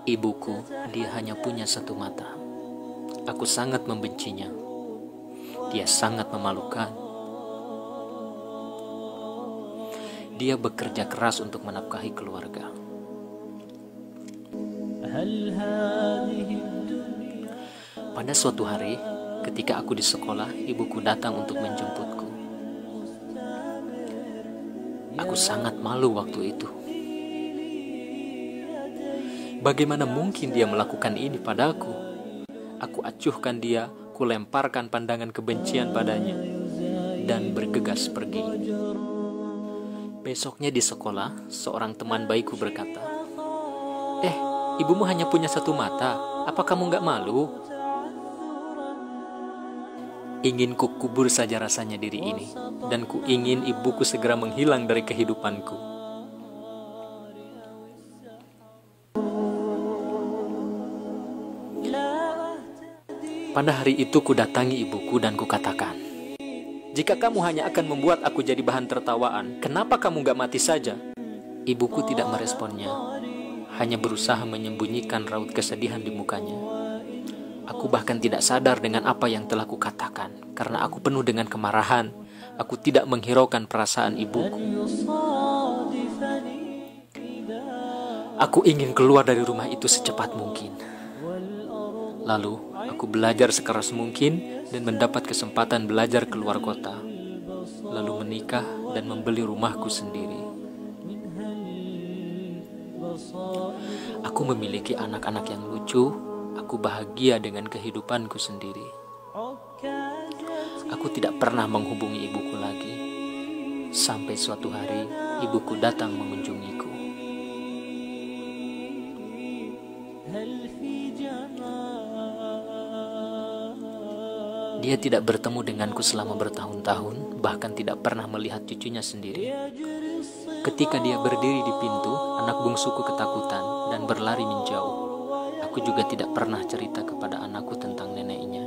Ibuku, dia hanya punya satu mata. Aku sangat membencinya. Dia sangat memalukan. Dia bekerja keras untuk menafkahi keluarga. Pada suatu hari, ketika aku di sekolah, ibuku datang untuk menjemputku. Aku sangat malu waktu itu. Bagaimana mungkin dia melakukan ini padaku? Aku acuhkan dia, kulemparkan pandangan kebencian padanya, dan bergegas pergi. Besoknya di sekolah, seorang teman baikku berkata, ibumu hanya punya satu mata, apa kamu gak malu? Ingin ku kubur saja rasanya diri ini, dan ku ingin ibuku segera menghilang dari kehidupanku. Pada hari itu ku datangi ibuku dan ku katakan, jika kamu hanya akan membuat aku jadi bahan tertawaan, kenapa kamu gak mati saja? Ibuku tidak meresponnya, hanya berusaha menyembunyikan raut kesedihan di mukanya. Aku bahkan tidak sadar dengan apa yang telah kukatakan, karena aku penuh dengan kemarahan. Aku tidak menghiraukan perasaan ibuku. Aku ingin keluar dari rumah itu secepat mungkin. Lalu, aku belajar sekeras mungkin dan mendapat kesempatan belajar keluar kota. Lalu menikah dan membeli rumahku sendiri. Aku memiliki anak-anak yang lucu. Aku bahagia dengan kehidupanku sendiri. Aku tidak pernah menghubungi ibuku lagi. Sampai suatu hari, ibuku datang mengunjungiku. Dia tidak bertemu denganku selama bertahun-tahun, bahkan tidak pernah melihat cucunya sendiri. Ketika dia berdiri di pintu, anak bungsuku ketakutan dan berlari menjauh. Aku juga tidak pernah cerita kepada anakku tentang neneknya.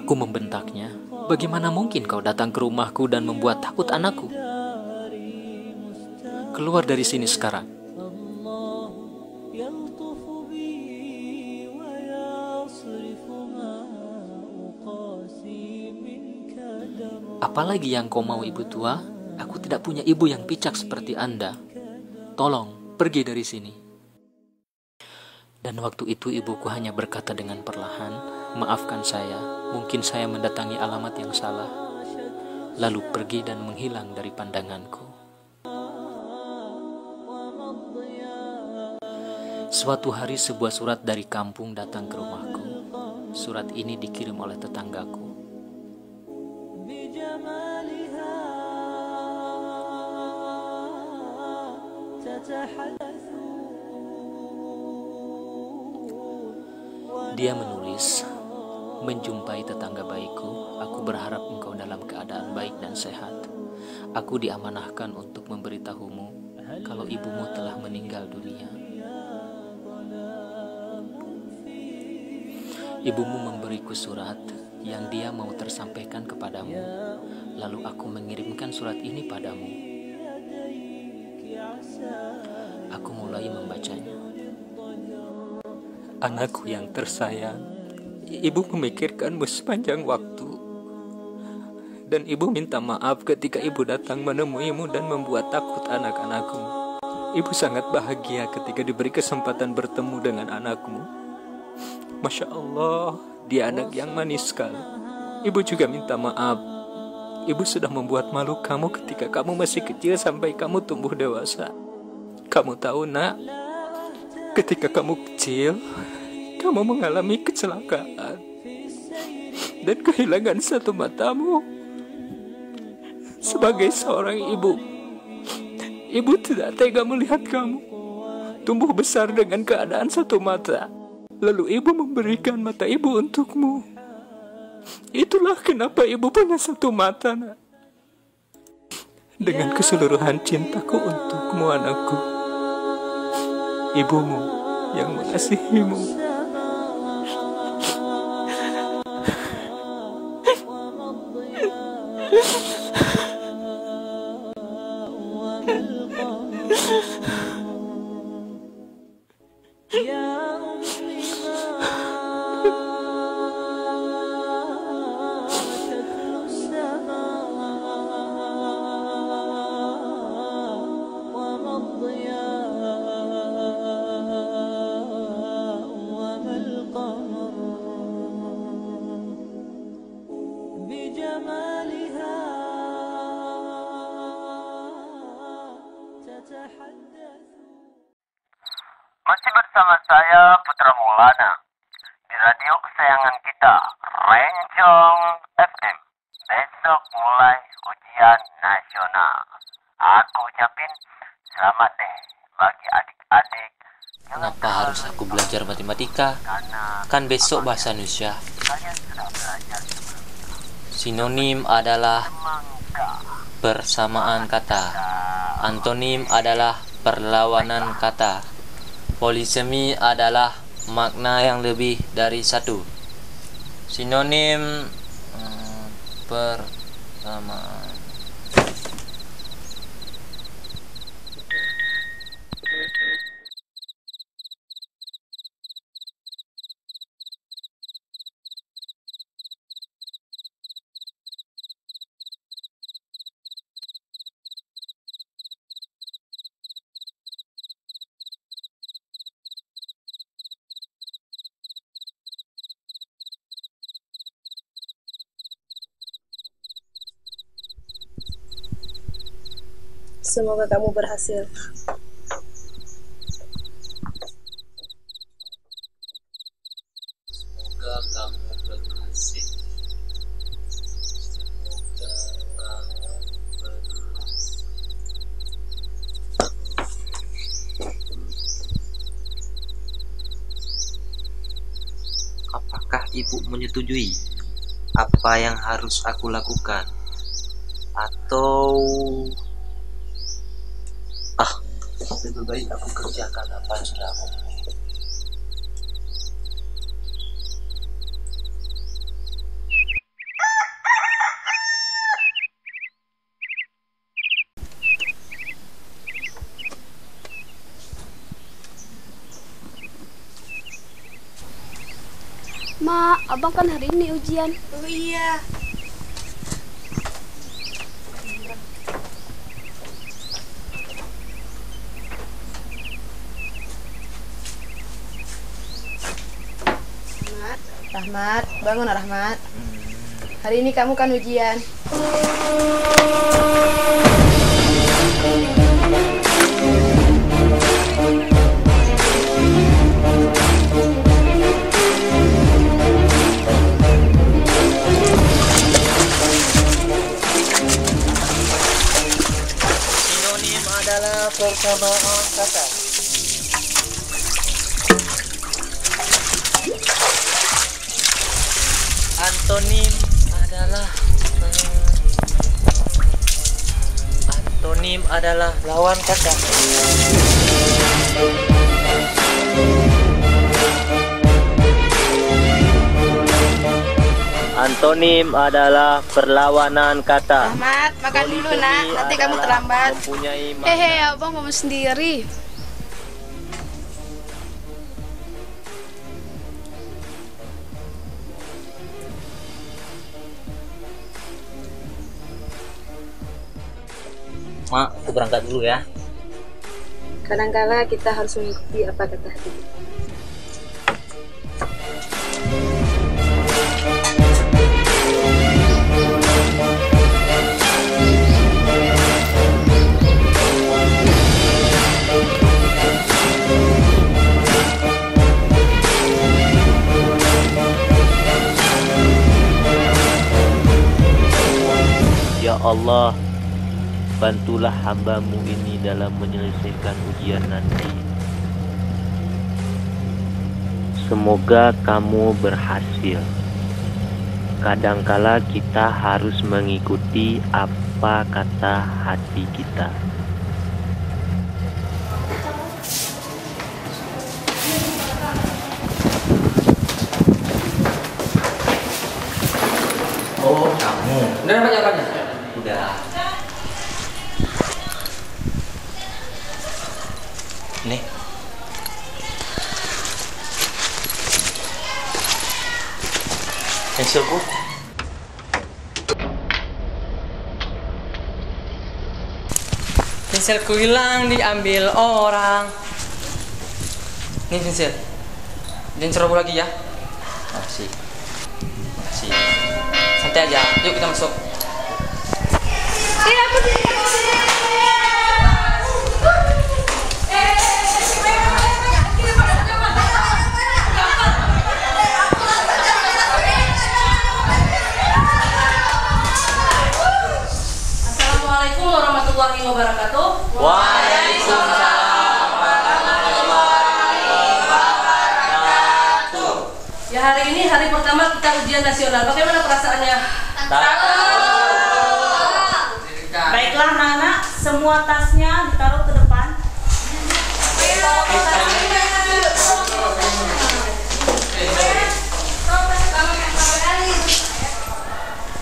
Aku membentaknya, bagaimana mungkin kau datang ke rumahku dan membuat takut anakku? Keluar dari sini sekarang. Apalagi yang kau mau, ibu tua? Aku tidak punya ibu yang picak seperti Anda. Tolong, pergi dari sini. Dan waktu itu ibuku hanya berkata dengan perlahan, maafkan saya, mungkin saya mendatangi alamat yang salah. Lalu pergi dan menghilang dari pandanganku. Suatu hari sebuah surat dari kampung datang ke rumahku. Surat ini dikirim oleh tetanggaku. Dia menulis, menjumpai tetangga baikku, aku berharap engkau dalam keadaan baik dan sehat. Aku diamanahkan untuk memberitahumu kalau ibumu telah meninggal dunia. Ibumu memberiku surat yang dia mau tersampaikan kepadamu. Lalu aku mengirimkan surat ini padamu. Aku mulai membacanya. Anakku yang tersayang, ibu memikirkanmu sepanjang waktu. Dan ibu minta maaf ketika ibu datang menemuimu dan membuat takut anak-anakmu. Ibu sangat bahagia ketika diberi kesempatan bertemu dengan anakmu. Masya Allah, dia anak yang manis sekali. Ibu juga minta maaf. Ibu sudah membuat malu kamu ketika kamu masih kecil sampai kamu tumbuh dewasa. Kamu tahu, nak, ketika kamu kecil, kamu mengalami kecelakaan dan kehilangan satu matamu. Sebagai seorang ibu, ibu tidak tega melihat kamu tumbuh besar dengan keadaan satu mata. Lalu ibu memberikan mata ibu untukmu. Itulah kenapa ibu punya satu mata, nak. Dengan keseluruhan cintaku untukmu, anakku. Ibumu yang mengasihimu. saya Putra Maulana di radio kesayangan kita, Rencong FM. Besok mulai ujian nasional. Aku ucapin selamat deh bagi adik-adik. Kenapa harus aku belajar matematika? Kan besok bahasa Indonesia. Sinonim adalah persamaan kata. Antonim adalah perlawanan kata. Polisemi adalah makna yang lebih dari satu. Sinonim persamaan. Semoga kamu berhasil. Semoga kamu berhasil. Semoga kamu berhasil. Apakah ibu menyetujui apa yang harus aku lakukan? Atau lebih baik aku kerjakan apa yang sudah aku pilih. Ma, abang kan hari ini ujian. Oh iya. Rahmat, bangun Rahmat. Hari ini kamu kan ujian. Sinonim adalah persamaan kata. Antonim adalah lawan kata. Antonim adalah perlawanan kata. Rahmat, makan dulu nak, nanti kamu terlambat. Hehe, abang ngomong sendiri. Mak, aku berangkat dulu ya. Kadangkala kita harus mengikuti apa kata hati. Ya Allah, bantulah hamba-Mu ini dalam menyelesaikan ujian nanti. Semoga kamu berhasil. Kadangkala kita harus mengikuti apa kata hati kita. Oh, kamu. Udah dapat jawabannya? Udah. Nih. Pensilku. Pensilku hilang diambil orang. Nih pensil. Jangan ceroboh lagi ya. Makasih. Makasih. Santai aja. Yuk kita masuk. ini hari pertama kita ujian nasional. Bagaimana perasaannya? Baiklah anak-anak, semua tasnya ditaruh ke depan.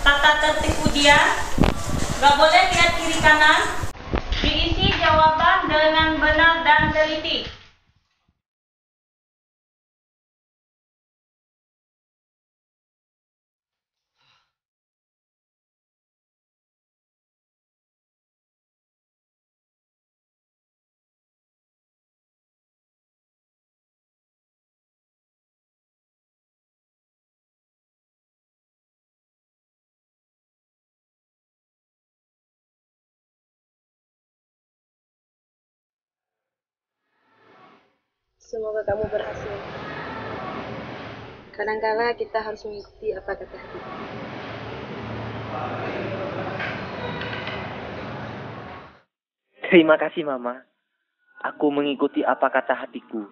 Tata tertib ujian, gak boleh lihat kiri kanan. Diisi jawaban dengan benar dan teliti. Semoga kamu berhasil. Kadangkala kita harus mengikuti apa kata hati. Terima kasih, Mama. Aku mengikuti apa kata hatiku.